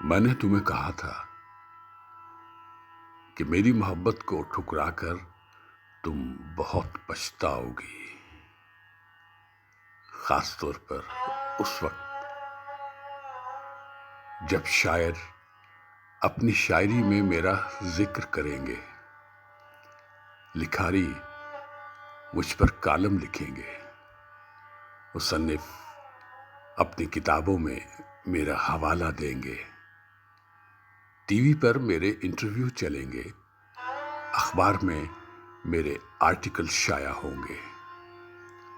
میں نے تمہیں کہا تھا کہ میری محبت کو ٹھکرا کر تم بہت پچھتاؤ گی، خاص طور پر اس وقت جب شاعر اپنی شاعری میں میرا ذکر کریں گے، لکھاری مجھ پر کالم لکھیں گے، مصنف اپنی کتابوں میں میرا حوالہ دیں گے، ٹی وی پر میرے انٹرویو چلیں گے، اخبار میں میرے آرٹیکل شائع ہوں گے،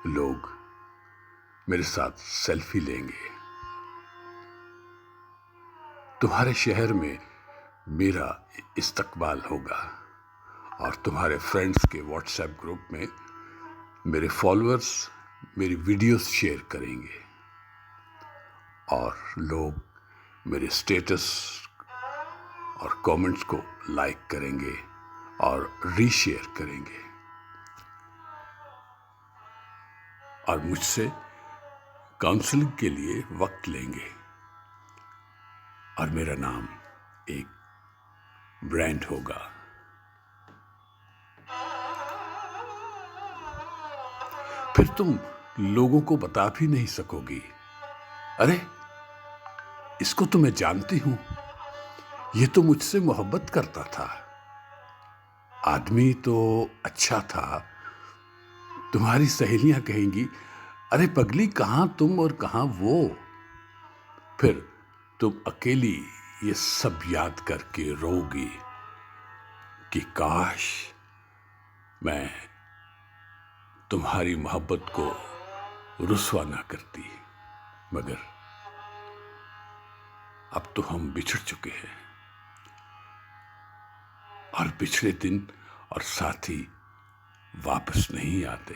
لوگ میرے ساتھ سیلفی لیں گے، تمہارے شہر میں میرا استقبال ہوگا اور تمہارے فرینڈز کے واٹس ایپ گروپ میں میرے فالوورز میری ویڈیوز شیئر کریں گے اور لوگ میرے سٹیٹس اور کامنٹس کو لائک کریں گے اور ری شیئر کریں گے اور مجھ سے کاؤنسلنگ کے لیے وقت لیں گے اور میرا نام ایک برانڈ ہوگا۔ پھر تم لوگوں کو بتا بھی نہیں سکو گی، ارے اس کو تو میں جانتی ہوں، یہ تو مجھ سے محبت کرتا تھا، آدمی تو اچھا تھا۔ تمہاری سہیلیاں کہیں گی، ارے پگلی کہاں تم اور کہاں وہ؟ پھر تم اکیلی یہ سب یاد کر کے رو گی کہ کاش میں تمہاری محبت کو رسوا نہ کرتی، مگر اب تو ہم بچھڑ چکے ہیں اور پچھلے دن اور ساتھی واپس نہیں آتے۔